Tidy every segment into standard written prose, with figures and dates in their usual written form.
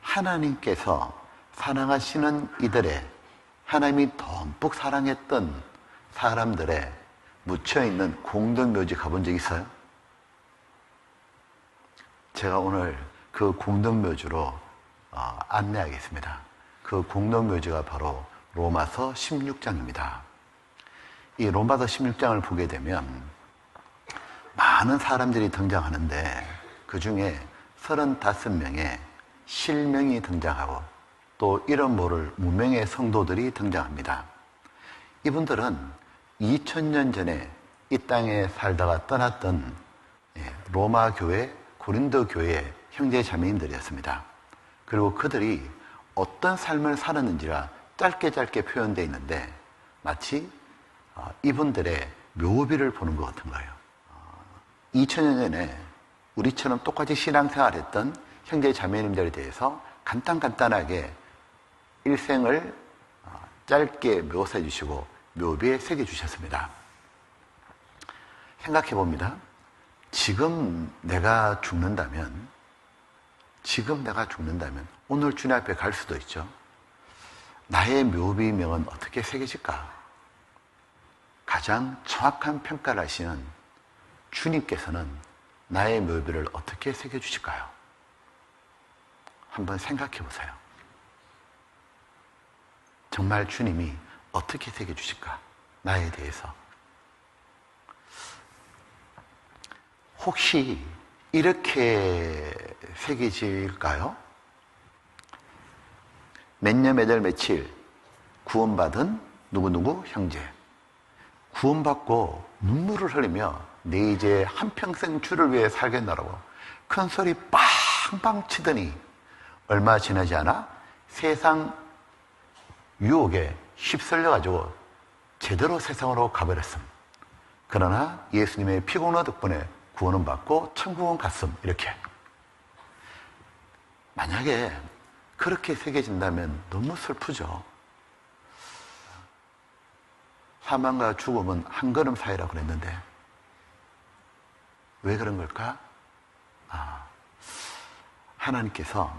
하나님께서 사랑하시는 이들의, 하나님이 듬뿍 사랑했던 사람들의 묻혀있는 공동묘지 가본 적 있어요? 제가 오늘 그 공동묘지로 안내하겠습니다. 그 공동묘지가 바로 로마서 16장입니다. 이 로마서 16장을 보게 되면 많은 사람들이 등장하는데 그 중에 35명의 실명이 등장하고 또 이름 모를 무명의 성도들이 등장합니다. 이분들은 2000년 전에 이 땅에 살다가 떠났던 로마 교회, 고린도 교회의 형제 자매인들이었습니다. 그리고 그들이 어떤 삶을 살았는지가 짧게 표현되어 있는데 마치 이분들의 묘비를 보는 것 같은 거예요. 2000년 전에 우리처럼 똑같이 신앙생활했던 형제 자매님들에 대해서 간단하게 일생을 짧게 묘사해 주시고 묘비에 새겨 주셨습니다. 생각해 봅니다. 지금 내가 죽는다면 오늘 주님 앞에 갈 수도 있죠. 나의 묘비명은 어떻게 새겨질까? 가장 정확한 평가를 하시는 주님께서는 나의 묘비를 어떻게 새겨주실까요? 한번 생각해 보세요. 정말 주님이 어떻게 새겨주실까? 나에 대해서. 혹시 이렇게 새겨질까요? 몇 년 몇 월 며칠 구원받은 누구누구 형제. 구원받고 눈물을 흘리며 내 이제 한평생 주를 위해 살겠나라고 큰 소리 빵빵 치더니 얼마 지나지 않아 세상 유혹에 휩쓸려가지고 제대로 세상으로 가버렸음. 그러나 예수님의 피공로 덕분에 구원은 받고 천국은 갔음. 이렇게. 만약에 그렇게 새겨진다면 너무 슬프죠. 사망과 죽음은 한 걸음 사이라고 그랬는데 왜 그런 걸까? 하나님께서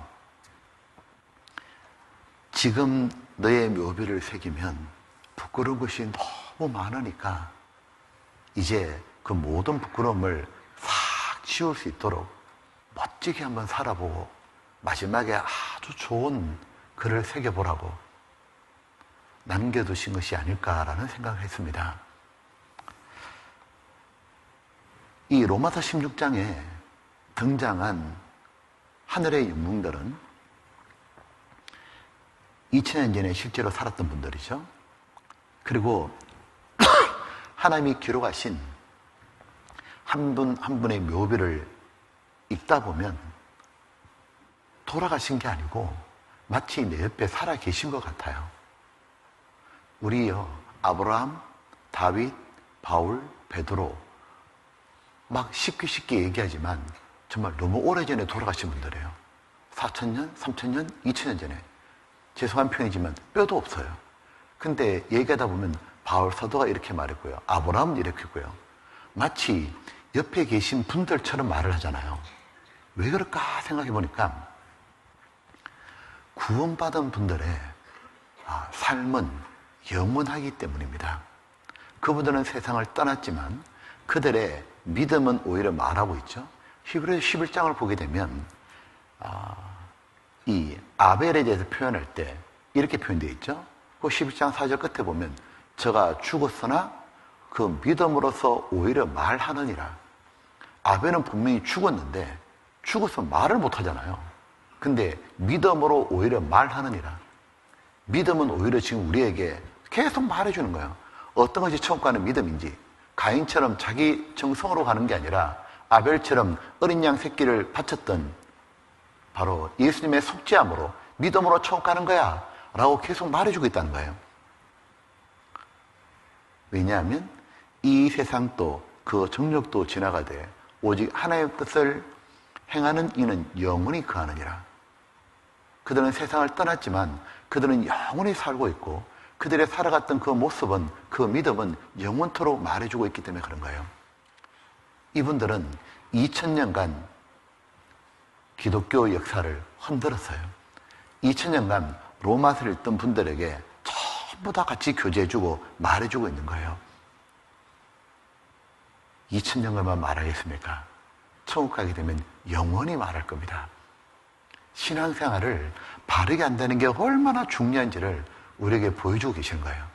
지금 너의 묘비를 새기면 부끄러운 것이 너무 많으니까 이제 그 모든 부끄러움을 싹 지울 수 있도록 멋지게 한번 살아보고 마지막에 아주 좋은 글을 새겨보라고 남겨두신 것이 아닐까라는 생각을 했습니다. 이 로마서 16장에 등장한 하늘의 영웅들은 2000년 전에 실제로 살았던 분들이죠. 그리고 하나님이 기록하신 한 분 한 분의 묘비를 읽다 보면 돌아가신 게 아니고 마치 내 옆에 살아 계신 것 같아요. 우리요, 아브라함, 다윗, 바울, 베드로 막 쉽게 얘기하지만 정말 너무 오래전에 돌아가신 분들이에요. 4000년, 3000년, 2000년 전에. 죄송한 표현이지만 뼈도 없어요. 근데 얘기하다 보면 바울 사도가 이렇게 말했고요. 아브라함은 이렇게 했고요. 마치 옆에 계신 분들처럼 말을 하잖아요. 왜 그럴까 생각해 보니까 구원받은 분들의 삶은 영원하기 때문입니다. 그분들은 세상을 떠났지만 그들의 믿음은 오히려 말하고 있죠. 히브리서 11장을 보게 되면 이 아벨에 대해서 표현할 때 이렇게 표현되어 있죠. 그 11장 4절 끝에 보면 저가 죽었으나 그 믿음으로서 오히려 말하느니라. 아벨은 분명히 죽었는데 죽어서 말을 못하잖아요. 근데 믿음으로 오히려 말하느니라. 믿음은 오히려 지금 우리에게 계속 말해주는 거예요. 어떤 것이 천국 가는 믿음인지. 가인처럼 자기 정성으로 가는 게 아니라 아벨처럼 어린 양 새끼를 바쳤던 바로 예수님의 속죄함으로 믿음으로 천국 가는 거야 라고 계속 말해주고 있다는 거예요. 왜냐하면 이 세상도 그 정력도 지나가되 오직 하나님의 뜻을 행하는 이는 영원히 거하느니라. 그들은 세상을 떠났지만 그들은 영원히 살고 있고 그들의 살아갔던 그 모습은, 그 믿음은 영원토록 말해주고 있기 때문에 그런 거예요. 이분들은 2000년간 기독교 역사를 흔들었어요. 2000년간 로마서를 읽던 분들에게 전부 다 같이 교제해주고 말해주고 있는 거예요. 2000년간만 말하겠습니까? 천국 가게 되면 영원히 말할 겁니다. 신앙생활을 바르게 한다는 게 얼마나 중요한지를 우리에게 보여주고 계시는 거예요.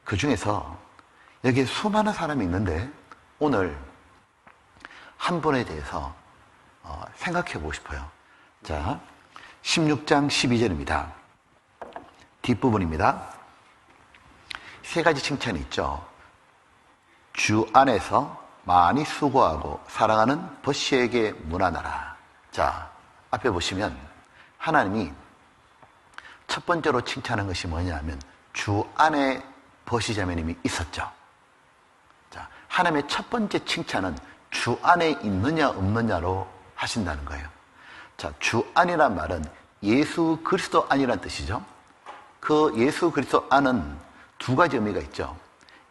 그 중에서 여기에 수많은 사람이 있는데 오늘 한 분에 대해서 생각해 보고 싶어요. 자, 16장 12절입니다. 뒷부분입니다. 세 가지 칭찬이 있죠. 주 안에서 많이 수고하고 사랑하는 버시에게 문안하라. 자, 앞에 보시면 하나님이 첫 번째로 칭찬한 것이 뭐냐면 주 안에 버시자매님이 있었죠. 자, 하나님의 첫 번째 칭찬은 주 안에 있느냐 없느냐로 하신다는 거예요. 자, 주 안이란 말은 예수 그리스도 안이란 뜻이죠. 그 예수 그리스도 안은 두 가지 의미가 있죠.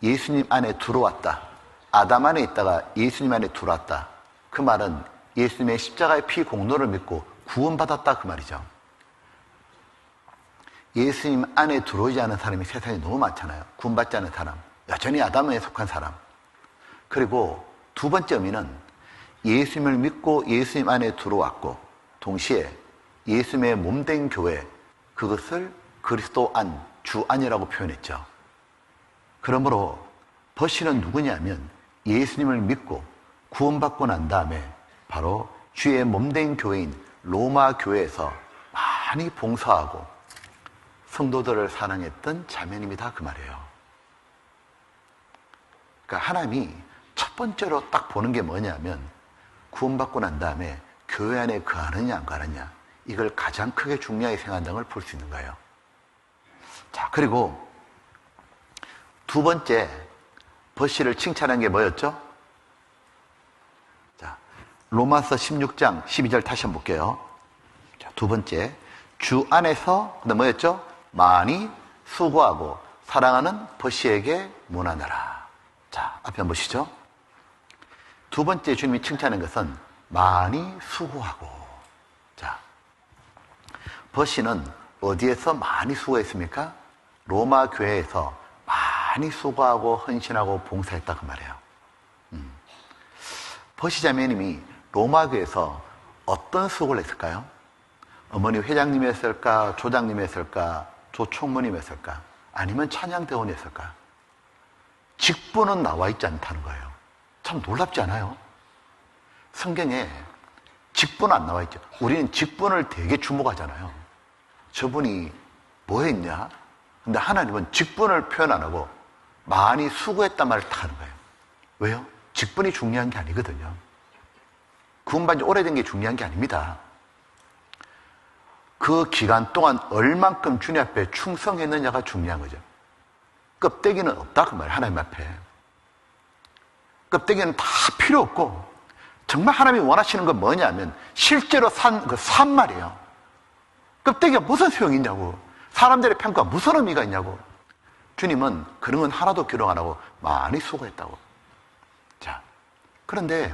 예수님 안에 들어왔다. 아담 안에 있다가 예수님 안에 들어왔다. 그 말은 예수님의 십자가의 피 공로를 믿고 구원받았다 그 말이죠. 예수님 안에 들어오지 않은 사람이 세상에 너무 많잖아요. 구원받지 않은 사람, 여전히 아담에 속한 사람. 그리고 두 번째 의미는 예수님을 믿고 예수님 안에 들어왔고 동시에 예수님의 몸된 교회, 그것을 그리스도 안, 주 안이라고 표현했죠. 그러므로 버시는 누구냐면 예수님을 믿고 구원받고 난 다음에 바로 주의 몸된 교회인 로마 교회에서 많이 봉사하고 성도들을 사랑했던 자매님이다 그 말이에요. 그러니까 하나님이 첫 번째로 딱 보는 게 뭐냐면 구원받고 난 다음에 교회 안에 거하느냐 안 거하느냐, 이걸 가장 크게 중요하게 생각한다는 걸 볼 수 있는 거예요. 자, 그리고 두 번째 버시를 칭찬한 게 뭐였죠? 자, 로마서 16장 12절 다시 한번 볼게요. 자, 두 번째, 주 안에서 근데 뭐였죠? 많이 수고하고 사랑하는 버시에게 문안하라. 자, 앞에 한번 보시죠. 두 번째 주님이 칭찬한 것은 많이 수고하고. 자, 버시는 어디에서 많이 수고했습니까? 로마 교회에서 많이 수고하고 헌신하고 봉사했다 그 말이에요. 버시 자매님이 로마 교회에서 어떤 수고를 했을까요? 어머니 회장님이었을까? 조장님이었을까? 조총무님이었을까? 아니면 찬양대원이었을까? 직분은 나와 있지 않다는 거예요. 참 놀랍지 않아요? 성경에 직분 안 나와 있죠. 우리는 직분을 되게 주목하잖아요. 저분이 뭐 했냐? 근데 하나님은 직분을 표현 안 하고 많이 수고했단 말을 딱 하는 거예요. 왜요? 직분이 중요한 게 아니거든요. 구원받은 지 오래된 게 중요한 게 아닙니다. 그 기간 동안 얼만큼 주님 앞에 충성했느냐가 중요한 거죠. 껍데기는 없다 그 말이에요. 하나님 앞에. 껍데기는 다 필요 없고 정말 하나님이 원하시는 건 뭐냐면 실제로 산 말이에요. 껍데기가 무슨 소용이 있냐고. 사람들의 평가가 무슨 의미가 있냐고. 주님은 그런 건 하나도 기록 안 하고 많이 수고했다고. 자, 그런데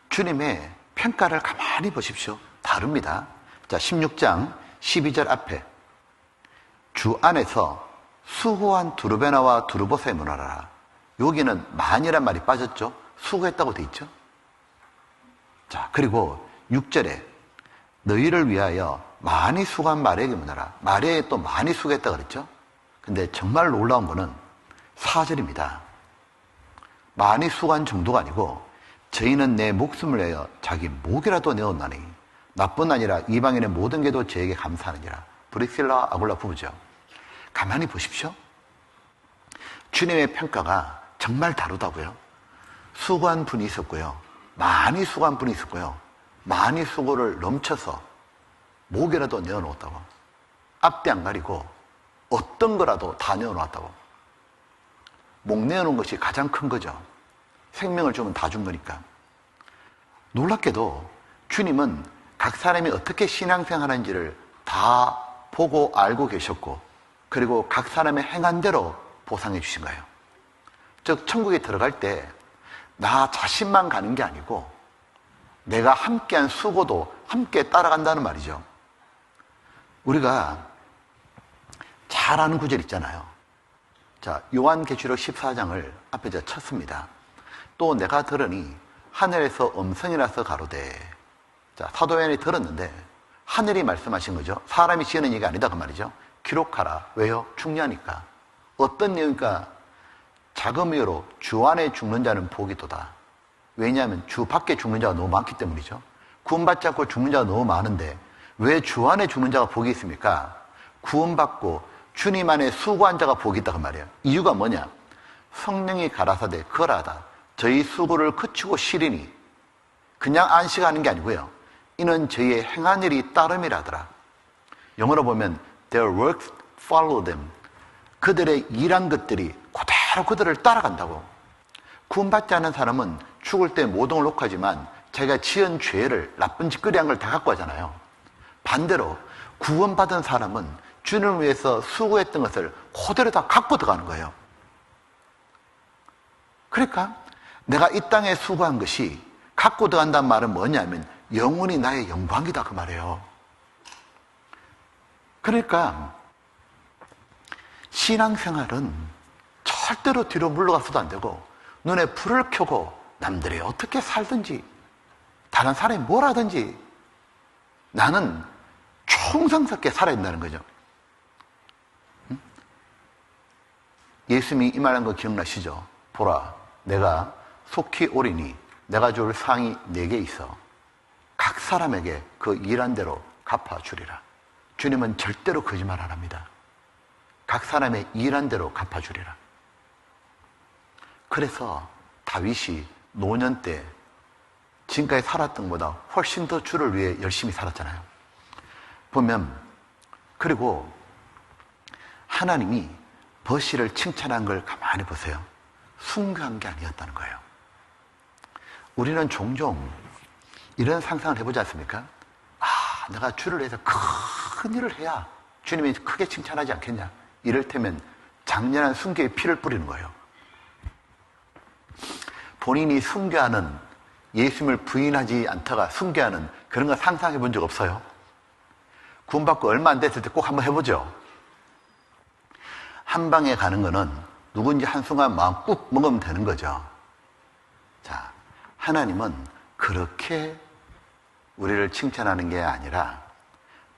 주님의 평가를 가만히 보십시오. 다릅니다. 자, 16장 12절 앞에 주 안에서 수고한 두루베나와 두루보사에 문하라. 여기는 많이란 말이 빠졌죠. 수고했다고 돼 있죠. 자, 그리고 6절에 너희를 위하여 많이 수고한 마리아에게 문하라. 마리아에 또 많이 수고했다 그랬죠. 근데 정말 놀라운 거는 4절입니다. 많이 수고한 정도가 아니고 저희는 내 목숨을 내어 자기 목이라도 내었나니 나뿐 아니라 이방인의 모든 게도 저에게 감사하느니라. 브리실라 아굴라 부부죠. 가만히 보십시오. 주님의 평가가 정말 다르다고요. 수고한 분이 있었고요. 많이 수고한 분이 있었고요. 많이 수고를 넘쳐서 목이라도 내어놓았다고. 앞뒤 안 가리고 어떤 거라도 다 내어놓았다고. 목 내어놓은 것이 가장 큰 거죠. 생명을 주면 다 준 거니까. 놀랍게도 주님은 각 사람이 어떻게 신앙생활하는지를 다 보고 알고 계셨고, 그리고 각 사람의 행한 대로 보상해 주신 거예요. 즉 천국에 들어갈 때 나 자신만 가는 게 아니고 내가 함께한 수고도 함께 따라간다는 말이죠. 우리가 잘 아는 구절 있잖아요. 자, 요한계시록 14장을 앞에 제가 쳤습니다. 또 내가 들으니 하늘에서 음성이 나서 가로되. 자, 사도 요한이 들었는데 하늘이 말씀하신 거죠. 사람이 지어낸 얘기가 아니다 그 말이죠. 기록하라. 왜요? 중요하니까. 어떤 내용이니까 자금이로 주 안에 죽는 자는 복이도다. 왜냐하면 주 밖에 죽는 자가 너무 많기 때문이죠. 구원받지 않고 죽는 자가 너무 많은데 왜 주 안에 죽는 자가 복이 있습니까? 구원받고 주님 안에 수고한 자가 복이 있다 그 말이에요. 이유가 뭐냐? 성령이 가라사대 거라다. 저희 수고를 그치고 쉬리니. 그냥 안식하는 게 아니고요. 이는 저희의 행한 일이 따름이라더라. 영어로 보면 their works follow them. 그들의 일한 것들이 그대로 그들을 따라간다고. 구원받지 않은 사람은 죽을 때 모동을 놓고 하지만 자기가 지은 죄를 나쁜 짓거리 한 걸 다 갖고 하잖아요. 반대로 구원받은 사람은 주님을 위해서 수고했던 것을 그대로 다 갖고 들어가는 거예요. 그러니까 내가 이 땅에 수고한 것이 갖고 들어간다는 말은 뭐냐면 영원히 나의 영광이다 그 말이에요. 그러니까 신앙생활은 절대로 뒤로 물러가서도 안 되고 눈에 불을 켜고 남들이 어떻게 살든지 다른 사람이 뭘 하든지 나는 충성스럽게 살아야 된다는 거죠. 예수님이 이 말한 거 기억나시죠? 보라, 내가 속히 오리니 내가 줄 상이 내게 있어 각 사람에게 그 일한 대로 갚아주리라. 주님은 절대로 거짓말 안 합니다. 각 사람의 일한 대로 갚아주리라. 그래서 다윗이 노년 때 지금까지 살았던 것보다 훨씬 더 주를 위해 열심히 살았잖아요. 보면 그리고 하나님이 버시를 칭찬한 걸 가만히 보세요. 순교한 게 아니었다는 거예요. 우리는 종종 이런 상상을 해보지 않습니까? 아, 내가 주를 위해서 큰 일을 해야 주님이 크게 칭찬하지 않겠냐. 이를테면 장렬한 순교의 피를 뿌리는 거예요. 본인이 순교하는, 예수님을 부인하지 않다가 순교하는 그런 거 상상해 본 적 없어요? 구원받고 얼마 안 됐을 때 꼭 한번 해보죠. 한 방에 가는 거는 누군지 한순간 마음 꾹 먹으면 되는 거죠. 자, 하나님은 그렇게 우리를 칭찬하는 게 아니라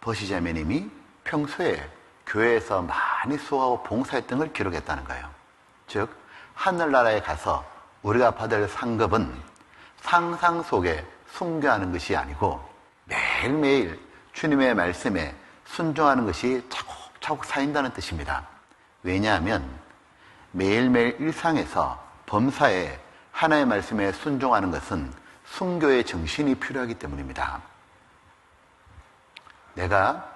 버시자매님이 평소에 교회에서 많이 수고하고 봉사했던 걸 기록했다는 거예요. 즉 하늘나라에 가서 우리가 받을 상급은 상상 속에 순교하는 것이 아니고 매일매일 주님의 말씀에 순종하는 것이 차곡차곡 쌓인다는 뜻입니다. 왜냐하면 매일매일 일상에서 범사에 하나의 말씀에 순종하는 것은 순교의 정신이 필요하기 때문입니다. 내가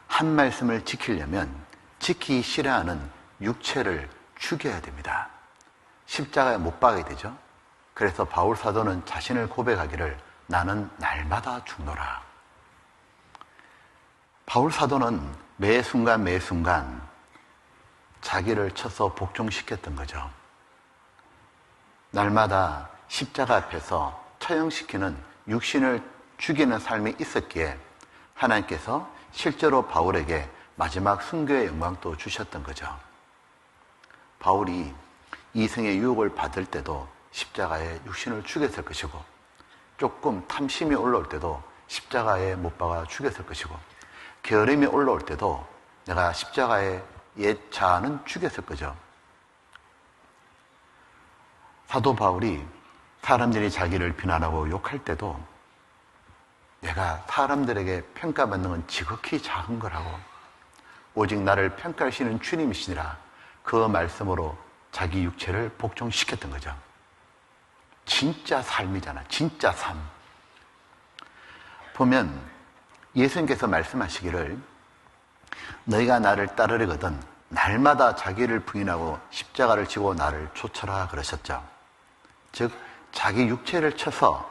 한 말씀을 지키려면 지키기 싫어하는 육체를 죽여야 됩니다. 십자가에 못 박아야 되죠. 그래서 바울 사도는 자신을 고백하기를 나는 날마다 죽노라. 바울 사도는 매 순간 자기를 쳐서 복종시켰던 거죠. 날마다 십자가 앞에서 처형시키는 육신을 죽이는 삶이 있었기에 하나님께서 실제로 바울에게 마지막 순교의 영광도 주셨던 거죠. 바울이 이승의 유혹을 받을 때도 십자가에 육신을 죽였을 것이고 조금 탐심이 올라올 때도 십자가에 못 박아 죽였을 것이고 게으름이 올라올 때도 내가 십자가에 옛 자아는 죽였을 거죠. 사도 바울이 사람들이 자기를 비난하고 욕할 때도 내가 사람들에게 평가받는 건 지극히 작은 거라고 오직 나를 평가하시는 주님이시니라 그 말씀으로 자기 육체를 복종시켰던 거죠. 진짜 삶이잖아. 진짜 삶. 보면 예수님께서 말씀하시기를 너희가 나를 따르려거든 날마다 자기를 부인하고 십자가를 지고 나를 쫓아라 그러셨죠. 즉 자기 육체를 쳐서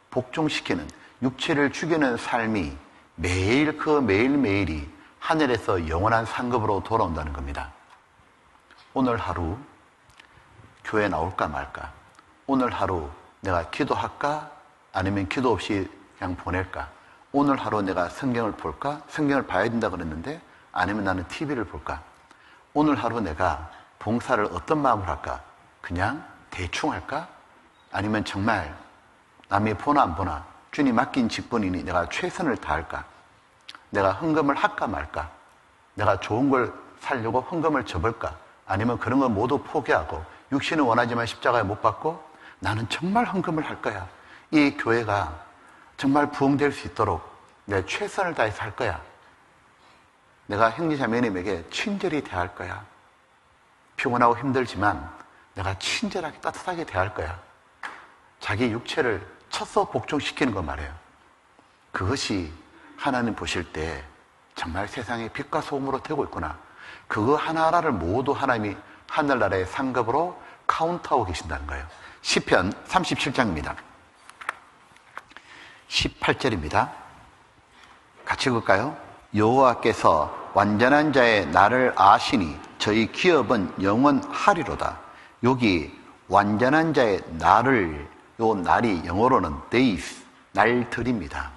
복종시키는 육체를 죽이는 삶이 매일 그 매일매일이 하늘에서 영원한 상급으로 돌아온다는 겁니다. 오늘 하루 교회 나올까 말까? 오늘 하루 내가 기도할까 아니면 기도 없이 그냥 보낼까? 오늘 하루 내가 성경을 볼까? 성경을 봐야 된다 그랬는데 아니면 나는 TV를 볼까? 오늘 하루 내가 봉사를 어떤 마음으로 할까? 그냥 대충 할까? 아니면 정말 남이 보나 안 보나 주님 맡긴 직분이니 내가 최선을 다할까? 내가 헌금을 할까 말까? 내가 좋은 걸 살려고 헌금을 접을까? 아니면 그런 걸 모두 포기하고 육신은 원하지만 십자가에 못 박고 나는 정말 헌금을 할 거야. 이 교회가 정말 부흥될 수 있도록 내 최선을 다해서 할 거야. 내가 형제자매님에게 친절히 대할 거야. 피곤하고 힘들지만 내가 친절하게 따뜻하게 대할 거야. 자기 육체를 쳐서 복종시키는 거 말이에요. 그것이 하나님 보실 때 정말 세상에 빛과 소금으로 되고 있구나. 그거 하나하나를 모두 하나님이 하늘나라의 상급으로 카운트하고 계신다는 거예요. 시편 37장입니다. 18절입니다. 같이 읽을까요? 여호와께서 완전한 자의 날을 아시니 저희 기업은 영원하리로다. 여기 완전한 자의 날을, 요 날이 영어로는 days, 날들입니다.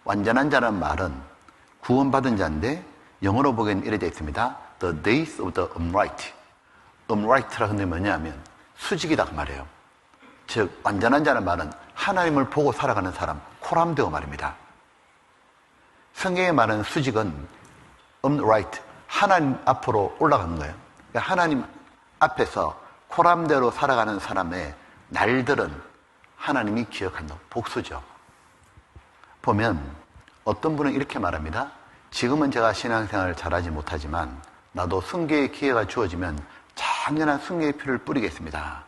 완전한 자라는 말은 구원받은 자인데 영어로 보기에는 이렇게 되어 있습니다. The days of the upright. upright라고 하는 게 뭐냐면 수직이다 그 말이에요. 즉 완전한 자는 말은 하나님을 보고 살아가는 사람, 코람데오 말입니다. 성경에 말하는 수직은 upright, 하나님 앞으로 올라가는 거예요. 그러니까 하나님 앞에서 코람대로 살아가는 사람의 날들은 하나님이 기억한다. 복수죠. 보면 어떤 분은 이렇게 말합니다. 지금은 제가 신앙생활을 잘하지 못하지만 나도 순교의 기회가 주어지면 장연한 순교의 피를 뿌리겠습니다.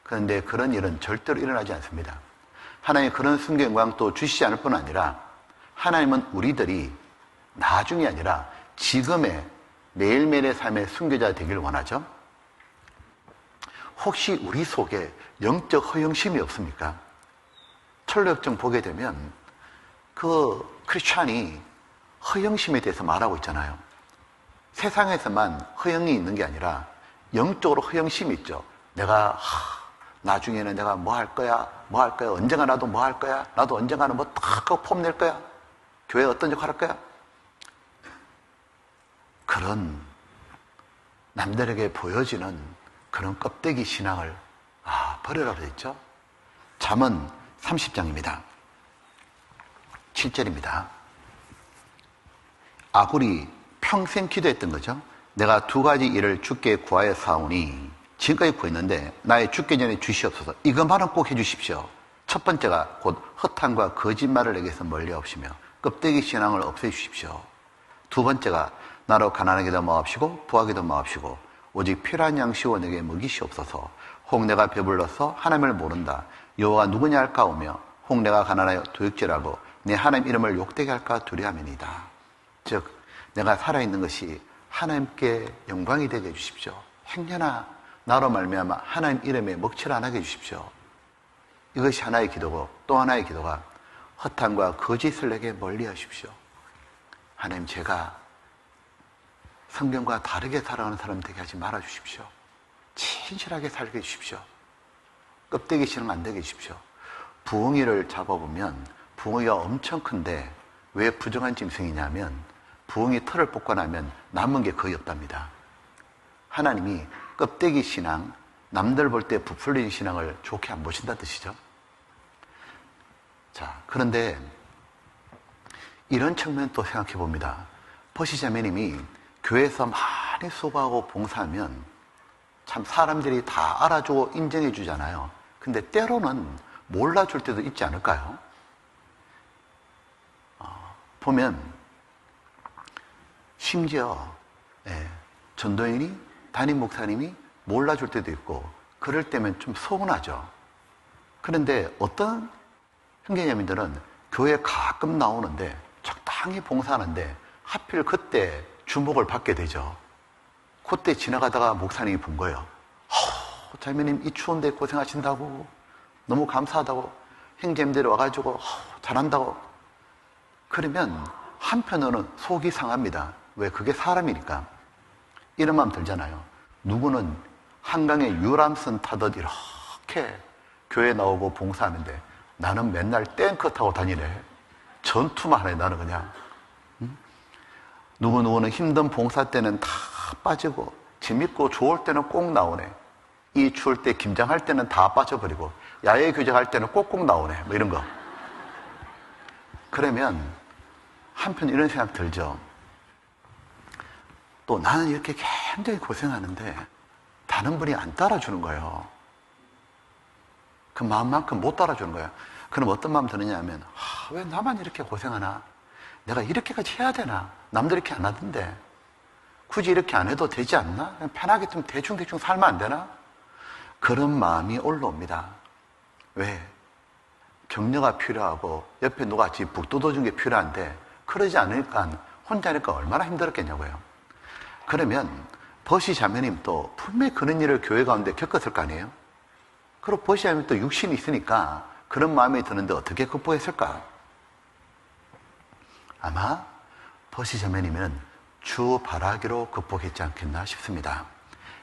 그런데 그런 일은 절대로 일어나지 않습니다. 하나님이 그런 순교 영광도 주시지 않을 뿐 아니라 하나님은 우리들이 나중이 아니라 지금의 매일매일의 삶의 순교자 되길 원하죠. 혹시 우리 속에 영적 허영심이 없습니까? 철로역정 보게 되면 그 크리스찬이 허영심에 대해서 말하고 있잖아요. 세상에서만 허영이 있는 게 아니라 영적으로 허영심이 있죠. 내가 나중에는 내가 뭐 할 거야? 뭐 할 거야? 언젠가 나도 뭐 할 거야? 나도 언젠가는 뭐 딱 폼 낼 거야? 교회에 어떤 역할 할 거야? 그런 남들에게 보여지는 그런 껍데기 신앙을 버려라 그랬죠. 잠언 30장입니다. 7절입니다. 아굴이 평생 기도했던 거죠. 내가 두 가지 일을 주께 구하여 사오니 지금까지 구했는데 나의 죽기 전에 주시옵소서. 이것만은 꼭 해주십시오. 첫 번째가 곧 허탄과 거짓말을 내게서 멀리 없이며 껍데기 신앙을 없애주십시오. 두 번째가 나로 가난하게도 마옵시고 부하게도 마옵시고 오직 필요한 양식을 내게 먹이시옵소서. 혹 내가 배불러서 하나님을 모른다. 여호와가 누구냐 할까 오며 혹 내가 가난하여 도둑질하고 내 하나님 이름을 욕되게 할까 두려함이니이다. 즉 내가 살아있는 것이 하나님께 영광이 되게 해주십시오. 행여나 나로 말미암아 하나님 이름에 먹칠 안 하게 해주십시오. 이것이 하나의 기도고 또 하나의 기도가 허탄과 거짓을 내게 멀리 하십시오. 하나님 제가 성경과 다르게 살아가는 사람 되게 하지 말아 주십시오. 진실하게 살게 해주십시오. 껍데기 신앙 안 되게 해주십시오. 부엉이를 잡아보면 부엉이가 엄청 큰데 왜 부정한 짐승이냐면 부엉이 털을 뽑고 나면 남은 게 거의 없답니다. 하나님이 껍데기 신앙, 남들 볼 때 부풀린 신앙을 좋게 안 보신다는 뜻이죠. 자, 그런데 이런 측면 또 생각해 봅니다. 버시자매님이 교회에서 많이 수고하고 봉사하면 참 사람들이 다 알아주고 인정해 주잖아요. 근데 때로는 몰라줄 때도 있지 않을까요? 보면 심지어 전도인이 담임 목사님이 몰라줄 때도 있고 그럴 때면 좀 서운하죠. 그런데 어떤 형제자매들은 교회에 가끔 나오는데 적당히 봉사하는데 하필 그때 주목을 받게 되죠. 그때 지나가다가 목사님이 본 거예요. 자매님 이 추운데 고생하신다고 너무 감사하다고 형제님들이 와가지고 잘한다고. 그러면 한편으로는 속이 상합니다. 왜? 그게 사람이니까. 이런 마음 들잖아요. 누구는 한강에 유람선 타듯 이렇게 교회 나오고 봉사하는데 나는 맨날 탱크 타고 다니네. 전투만 하네, 나는 그냥. 누구누구는 힘든 봉사 때는 다 빠지고, 재밌고 좋을 때는 꼭 나오네. 이 추울 때 김장할 때는 다 빠져버리고, 야외 교제할 때는 꼭꼭 나오네. 뭐 이런 거. 그러면 한편 이런 생각 들죠. 또 나는 이렇게 굉장히 고생하는데 다른 분이 안 따라주는 거예요. 그 마음만큼 못 따라주는 거예요. 그럼 어떤 마음 드느냐 하면, 왜 나만 이렇게 고생하나? 내가 이렇게까지 해야 되나? 남들 이렇게 안 하던데 굳이 이렇게 안 해도 되지 않나? 그냥 편하게 좀 대충대충 살면 안 되나? 그런 마음이 올라옵니다. 왜? 격려가 필요하고 옆에 누가 같이 북 뜯어준 게 필요한데 그러지 않으니까 혼자니까 얼마나 힘들었겠냐고요. 그러면 버시 자매님도 분명히 그런 일을 교회 가운데 겪었을 거 아니에요? 그리고 버시 자매님 또 육신이 있으니까 그런 마음이 드는데 어떻게 극복했을까? 아마 버시 자매님은 주바라기로 극복했지 않겠나 싶습니다.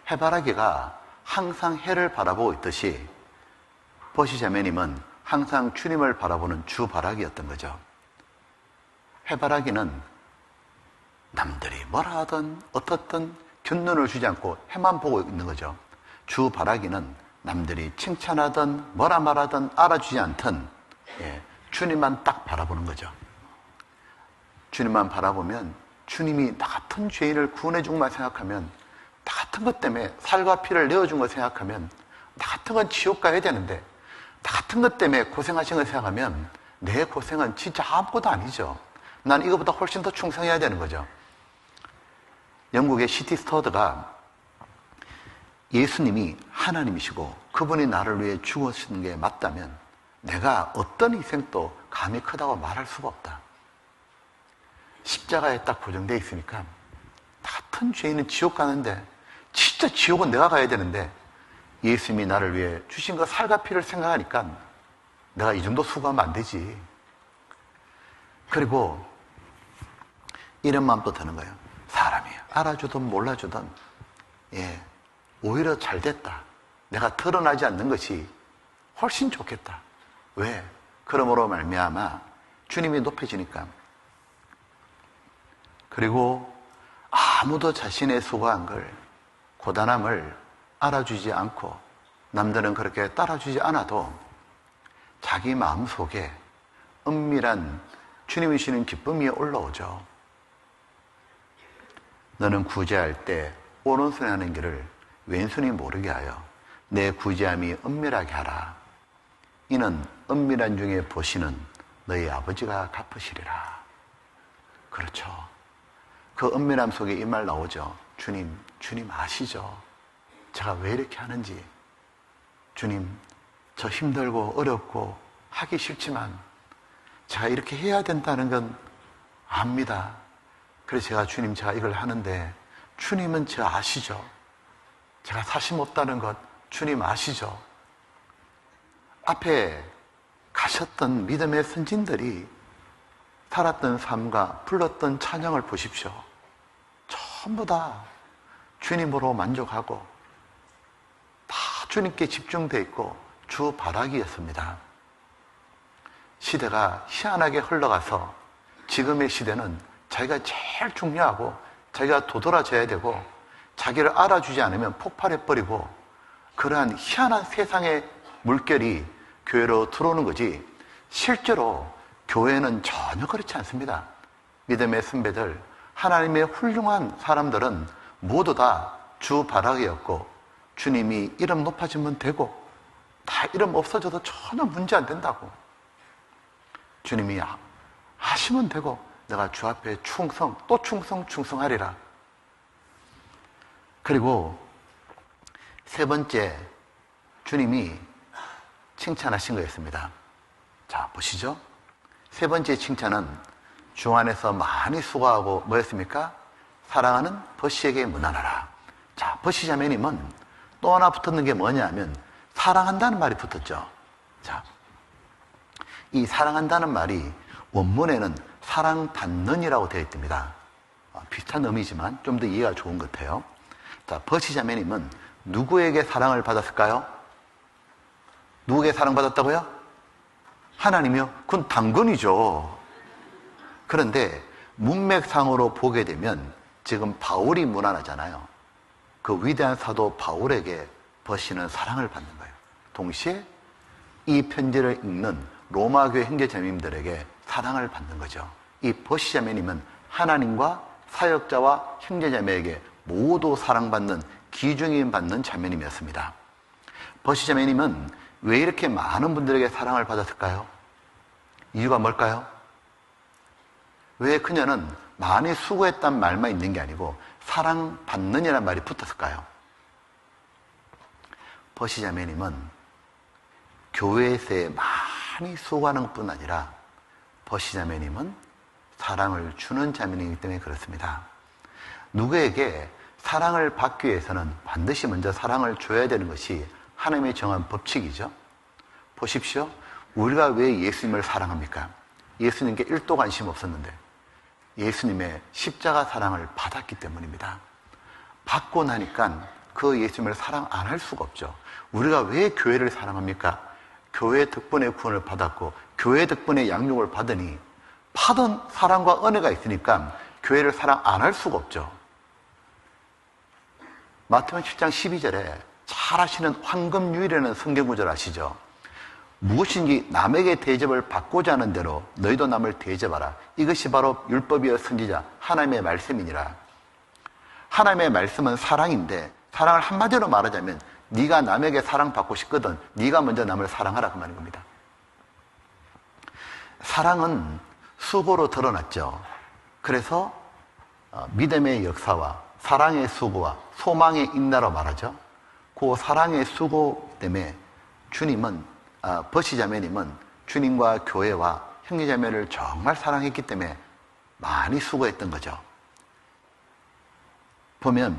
해바라기가 항상 해를 바라보고 있듯이 버시 자매님은 항상 주님을 바라보는 주바라기였던 거죠. 해바라기는 남들이 뭐라 하든 어떻든 곁눈을 주지 않고 해만 보고 있는 거죠. 주바라기는 남들이 칭찬하든 뭐라 말하든 알아주지 않든 주님만 딱 바라보는 거죠. 주님만 바라보면 주님이 나 같은 죄인을 구원해 준 것만 생각하면, 나 같은 것 때문에 살과 피를 내어준 것 생각하면, 나 같은 건 지옥 가야 되는데 나 같은 것 때문에 고생하신 걸 생각하면 내 고생은 진짜 아무것도 아니죠. 난 이거보다 훨씬 더 충성해야 되는 거죠. 영국의 시티 스터드가 예수님이 하나님이시고 그분이 나를 위해 죽으시는 게 맞다면 내가 어떤 희생도 감히 크다고 말할 수가 없다. 십자가에 딱 고정되어 있으니까 나 같은 죄인은 지옥 가는데, 진짜 지옥은 내가 가야 되는데 예수님이 나를 위해 주신 그 살과 피를 생각하니까 내가 이 정도 수고하면 안 되지. 그리고 이런 마음도 드는 거예요. 사람이 알아주든 몰라주든 오히려 잘 됐다. 내가 드러나지 않는 것이 훨씬 좋겠다. 왜? 그러므로 말미암아 주님이 높여지니까. 그리고 아무도 자신의 수고한 걸, 고단함을 알아주지 않고 남들은 그렇게 따라주지 않아도 자기 마음속에 은밀한 주님이 주시는 기쁨이 올라오죠. 너는 구제할 때 오른손이 하는 길을 왼손이 모르게 하여 내 구제함이 은밀하게 하라. 이는 은밀한 중에 보시는 너희 아버지가 갚으시리라. 그렇죠. 그 은밀함 속에 이 말 나오죠. 주님 아시죠? 제가 왜 이렇게 하는지. 주님, 저 힘들고 어렵고 하기 싫지만 제가 이렇게 해야 된다는 건 압니다. 그래서 제가 이걸 하는데 주님은 제가 아시죠? 제가 사심 없다는 것 주님 아시죠? 앞에 가셨던 믿음의 선진들이 살았던 삶과 불렀던 찬양을 보십시오. 전부 다 주님으로 만족하고 다 주님께 집중되어 있고 주바라기였습니다. 시대가 희한하게 흘러가서 지금의 시대는 자기가 제일 중요하고 자기가 도드라져야 되고 자기를 알아주지 않으면 폭발해버리고 그러한 희한한 세상의 물결이 교회로 들어오는 거지, 실제로 교회는 전혀 그렇지 않습니다. 믿음의 선배들, 하나님의 훌륭한 사람들은 모두 다 주바라기였고 주님이 이름 높아지면 되고 다 이름 없어져도 전혀 문제 안 된다고. 주님이 하시면 되고 내가 주 앞에 충성 또 충성하리라. 그리고 세 번째, 주님이 칭찬하신 거였습니다. 자, 보시죠. 세 번째 칭찬은 주 안에서 많이 수고하고 뭐였습니까? 사랑하는 버시에게 문안하라. 자, 버시 자매님은 또 하나 붙었는 게 뭐냐 하면 사랑한다는 말이 붙었죠. 자, 이 사랑한다는 말이 원문에는 사랑받는이라고 되어 있답니다. 비슷한 의미지만 좀 더 이해가 좋은 것 같아요. 자, 버시 자매님은 누구에게 사랑을 받았을까요? 누구에게 사랑받았다고요? 하나님이요? 그건 당근이죠. 그런데 문맥상으로 보게 되면 지금 바울이 문안하잖아요. 그 위대한 사도 바울에게 버시는 사랑을 받는 거예요. 동시에 이 편지를 읽는 로마교회 형제자매님들에게 사랑을 받는 거죠. 이 버시자매님은 하나님과 사역자와 형제자매에게 모두 사랑받는 기중임 받는 자매님이었습니다. 버시자매님은 왜 이렇게 많은 분들에게 사랑을 받았을까요? 이유가 뭘까요? 왜 그녀는 많이 수고했단 말만 있는 게 아니고 사랑받는이라는 말이 붙었을까요? 버시자매님은 교회에서 많이 수고하는 것뿐 아니라 버시자매님은 사랑을 주는 자매이기 때문에 그렇습니다. 누구에게 사랑을 받기 위해서는 반드시 먼저 사랑을 줘야 되는 것이 하나님의 정한 법칙이죠. 보십시오. 우리가 왜 예수님을 사랑합니까? 예수님께 1도 관심 없었는데 예수님의 십자가 사랑을 받았기 때문입니다. 받고 나니까 그 예수님을 사랑 안 할 수가 없죠. 우리가 왜 교회를 사랑합니까? 교회 덕분에 구원을 받았고 교회 덕분에 양육을 받으니 받은 사랑과 은혜가 있으니까 교회를 사랑 안 할 수가 없죠. 마태복음 10장 12절에 잘 아시는 황금유일이라는 성경구절 아시죠? 무엇인지 남에게 대접을 받고자 하는 대로 너희도 남을 대접하라. 이것이 바로 율법이여 선지자 하나님의 말씀이니라. 하나님의 말씀은 사랑인데 사랑을 한마디로 말하자면 네가 남에게 사랑받고 싶거든 네가 먼저 남을 사랑하라 그 말인 겁니다. 사랑은 수고로 드러났죠. 그래서 믿음의 역사와 사랑의 수고와 소망의 인내로 말하죠. 그 사랑의 수고 때문에 주님은 버시자매님은 주님과 교회와 형제자매를 정말 사랑했기 때문에 많이 수고했던 거죠. 보면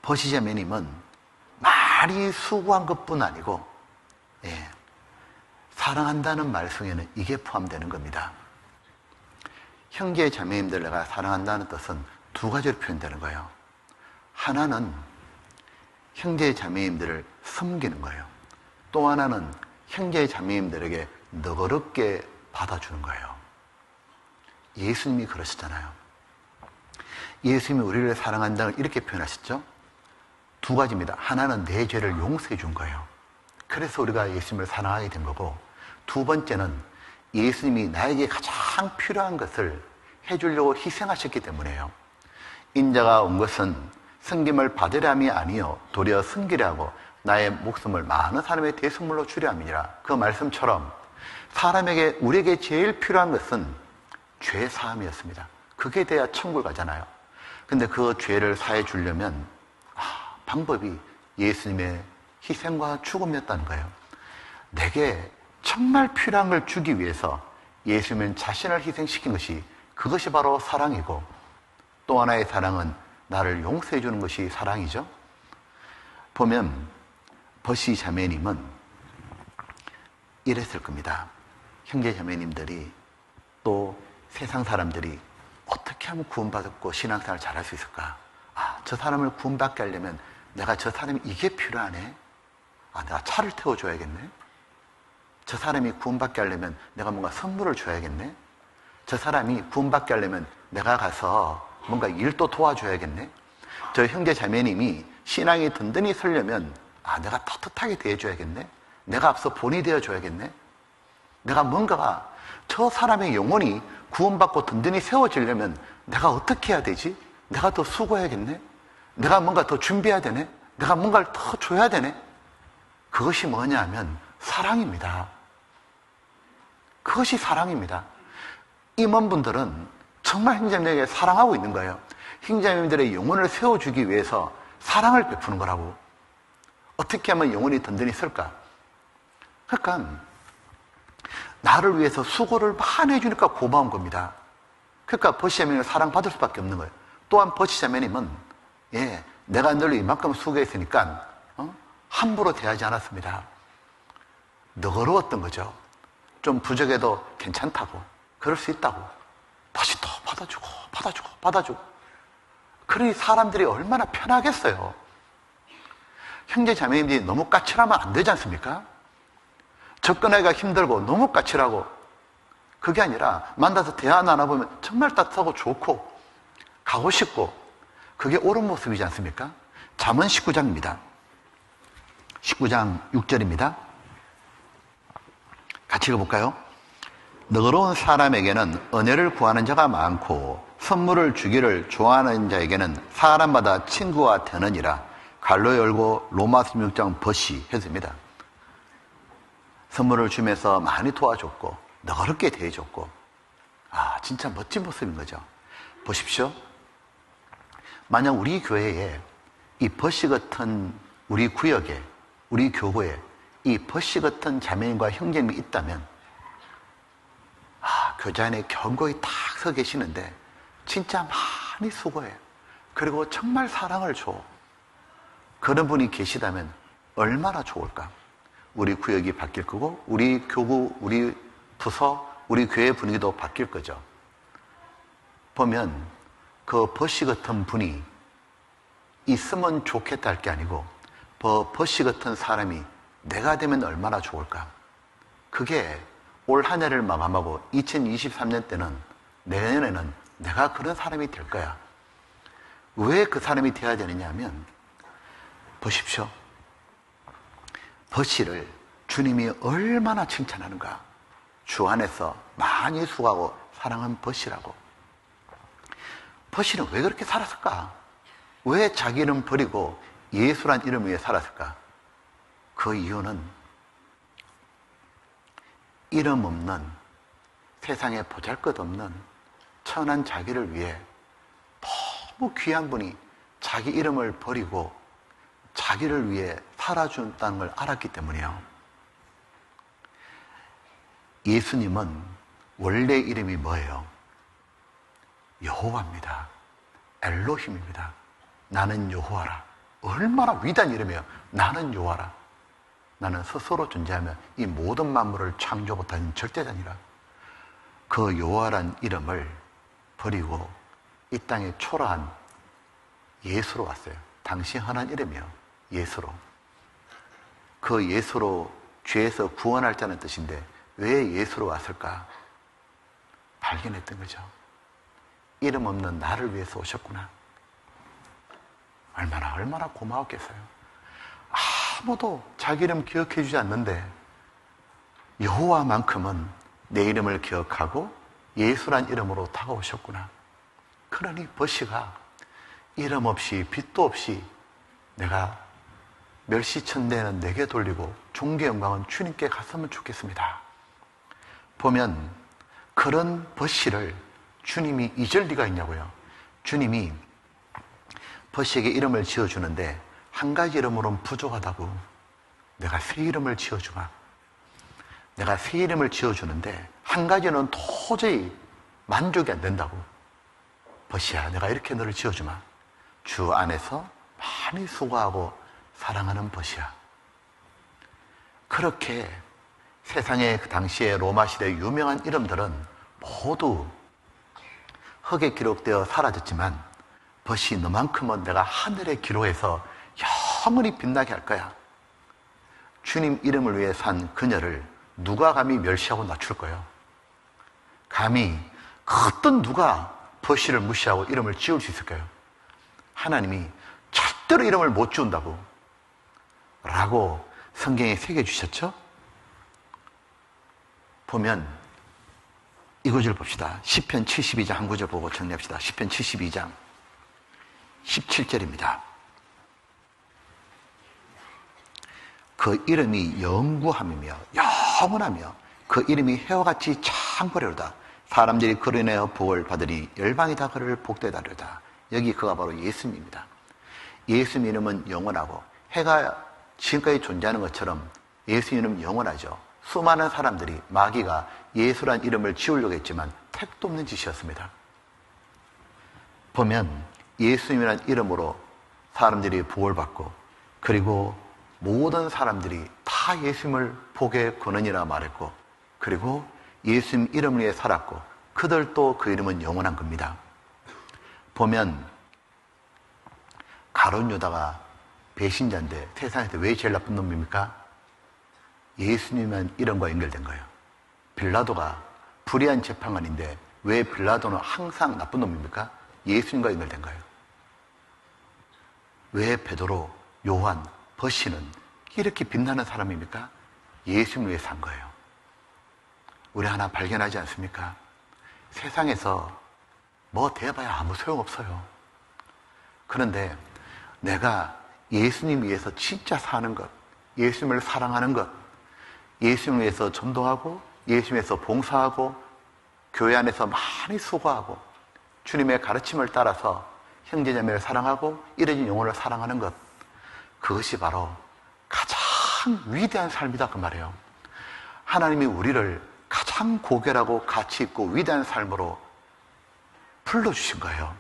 버시자매님은 많이 수고한 것뿐 아니고 사랑한다는 말 속에는 이게 포함되는 겁니다. 형제자매님들 내가 사랑한다는 뜻은 두 가지로 표현되는 거예요. 하나는 형제자매님들을 섬기는 거예요. 또 하나는 형제자매님들에게 너그럽게 받아주는 거예요. 예수님이 그러시잖아요. 예수님이 우리를 사랑한다는 이렇게 표현하셨죠. 두 가지입니다. 하나는 내 죄를 용서해 준 거예요. 그래서 우리가 예수님을 사랑하게 된 거고, 두 번째는 예수님이 나에게 가장 필요한 것을 해주려고 희생하셨기 때문에요. 인자가 온 것은 섬김을 받으려 함이 아니요 도리어 섬기려 하고 나의 목숨을 많은 사람의 대속물로 주려 함이니라. 그 말씀처럼 사람에게 우리에게 제일 필요한 것은 죄 사함이었습니다. 그게 돼야 천국을 가잖아요. 근데 그 죄를 사해 주려면 방법이 예수님의 희생과 죽음이었다는 거예요. 내게 정말 필요한 걸 주기 위해서 예수님은 자신을 희생시킨 것이 그것이 바로 사랑이고, 또 하나의 사랑은 나를 용서해 주는 것이 사랑이죠. 보면 버시 자매님은 이랬을 겁니다. 형제 자매님들이 또 세상 사람들이 어떻게 하면 구원받고 신앙생활을 잘할 수 있을까? 저 사람을 구원받게 하려면 내가 저 사람이 이게 필요하네? 내가 차를 태워줘야겠네? 저 사람이 구원받게 하려면 내가 뭔가 선물을 줘야겠네? 저 사람이 구원받게 하려면 내가 가서 뭔가 일도 도와줘야겠네? 저 형제 자매님이 신앙이 든든히 서려면 내가 떳떳하게 대해줘야겠네? 내가 앞서 본이 되어줘야겠네? 내가 뭔가가 저 사람의 영혼이 구원받고 든든히 세워지려면 내가 어떻게 해야 되지? 내가 더 수고해야겠네? 내가 뭔가 더 준비해야 되네? 내가 뭔가를 더 줘야 되네? 그것이 뭐냐 하면 사랑입니다. 그것이 사랑입니다. 임원분들은 정말 형제자매에게 사랑하고 있는 거예요. 형제자매들의 영혼을 세워주기 위해서 사랑을 베푸는 거라고. 어떻게 하면 영혼이 든든히 설까? 그러니까 나를 위해서 수고를 많이 해주니까 고마운 겁니다. 그러니까 버시자매는 사랑받을 수밖에 없는 거예요. 또한 버시자매님은 내가 널 이만큼 수고했으니까 함부로 대하지 않았습니다. 너그러웠던 거죠. 좀 부족해도 괜찮다고, 그럴 수 있다고 다시 또 받아주고 그러니 사람들이 얼마나 편하겠어요. 형제 자매님들이 너무 까칠하면 안 되지 않습니까? 접근하기가 힘들고 너무 까칠하고, 그게 아니라 만나서 대화 나눠보면 정말 따뜻하고 좋고 가고 싶고, 그게 옳은 모습이지 않습니까? 잠언 19장입니다. 19장 6절입니다. 같이 읽어볼까요? 너그러운 사람에게는 은혜를 구하는 자가 많고 선물을 주기를 좋아하는 자에게는 사람마다 친구가 되느니라. 갈로 열고 로마 16장 버시 했습니다. 선물을 주면서 많이 도와줬고 너그럽게 대해줬고, 진짜 멋진 모습인 거죠. 보십시오. 만약 우리 교회에 이 버시 같은, 우리 구역에, 우리 교구에 이 버시 같은 자매님과 형제님이 있다면, 교제 안에 견고히 딱 서 계시는데 진짜 많이 수고해. 그리고 정말 사랑을 줘. 그런 분이 계시다면 얼마나 좋을까? 우리 구역이 바뀔 거고, 우리 교구, 우리 부서, 우리 교회 분위기도 바뀔 거죠. 보면 그 버시 같은 분이 있으면 좋겠다 할 게 아니고, 버시 같은 사람이 내가 되면 얼마나 좋을까? 그게 올 한 해를 마감하고 2023년 때는, 내년에는 내가 그런 사람이 될 거야. 왜 그 사람이 되어야 되느냐 하면, 보십시오. 버시를 주님이 얼마나 칭찬하는가. 주 안에서 많이 수고하고 사랑한 버시라고. 버시는 왜 그렇게 살았을까? 왜 자기 이름 버리고 예수란 이름 위에 살았을까? 그 이유는 이름 없는, 세상에 보잘것없는 천한 자기를 위해 너무 귀한 분이 자기 이름을 버리고 자기를 위해 살아준다는 걸 알았기 때문이에요. 예수님은 원래 이름이 뭐예요? 여호와입니다. 엘로힘입니다. 나는 여호와라. 얼마나 위대한 이름이에요. 나는 여호와라. 나는 스스로 존재하며 이 모든 만물을 창조 못하는 절대자니라. 그 여호와란 이름을 버리고 이 땅에 초라한 예수로 왔어요. 당시 흔한 이름이요. 예수로. 그 예수로 죄에서 구원할 자는 뜻인데 왜 예수로 왔을까? 발견했던 거죠. 이름 없는 나를 위해서 오셨구나. 얼마나 고마웠겠어요. 아무도 자기 이름 기억해 주지 않는데 여호와만큼은 내 이름을 기억하고 예수란 이름으로 다가오셨구나. 그러니 버시가 이름 없이 빛도 없이 내가 멸시천대는 내게 돌리고 존귀 영광은 주님께 갔으면 좋겠습니다. 보면 그런 버시를 주님이 잊을 리가 있냐고요. 주님이 버시에게 이름을 지어주는데 한 가지 이름으로는 부족하다고. 내가 새 이름을 지어주마. 내가 새 이름을 지어주는데 한 가지는 도저히 만족이 안 된다고. 버시야, 내가 이렇게 너를 지어주마. 주 안에서 많이 수고하고 사랑하는 버시야. 그렇게 세상의 그 당시에 로마 시대 유명한 이름들은 모두 흙에 기록되어 사라졌지만 버시, 너만큼은 내가 하늘에 기록해서 영원히 빛나게 할 거야. 주님 이름을 위해 산 그녀를 누가 감히 멸시하고 낮출 거예요? 감히 어떤 누가 버시를 무시하고 이름을 지을 수 있을까요? 하나님이 절대로 이름을 못 지운다고 라고 성경에 새겨주셨죠? 보면 이 구절 봅시다. 시편 72장 한 구절 보고 정리합시다. 시편 72장 17절입니다. 그 이름이 영구함이며 영원하며 그 이름이 해와같이 창고려로다. 사람들이 그로 인하여 복을 받으니 열방이 다 그를 복되다려다. 여기 그가 바로 예수님입니다. 예수님 이름은 영원하고 해가 지금까지 존재하는 것처럼 예수 이름은 영원하죠. 수많은 사람들이 마귀가 예수란 이름을 지으려고 했지만 택도 없는 짓이었습니다. 보면 예수님이란 이름으로 사람들이 복을 받고 그리고 모든 사람들이 다 예수님을 복의 근원이라 말했고 그리고 예수님 이름을 위해 살았고 그들도 그 이름은 영원한 겁니다. 보면 가룟 유다가 배신자인데 세상에서 왜 제일 나쁜 놈입니까? 예수님은 이런과 연결된 거예요. 빌라도가 불의한 재판관인데 왜 빌라도는 항상 나쁜 놈입니까? 예수님과 연결된 거예요. 왜 베드로, 요한, 버시는 이렇게 빛나는 사람입니까? 예수님을 위해서 한 거예요. 우리 하나 발견하지 않습니까? 세상에서 뭐 돼봐야 아무 소용없어요. 그런데 내가 예수님 위해서 진짜 사는 것, 예수님을 사랑하는 것, 예수님을 위해서 전도하고 예수님에서 봉사하고 교회 안에서 많이 수고하고 주님의 가르침을 따라서 형제자매를 사랑하고 이뤄진 영혼을 사랑하는 것, 그것이 바로 가장 위대한 삶이다 그 말이에요. 하나님이 우리를 가장 고결하고 가치 있고 위대한 삶으로 불러주신 거예요.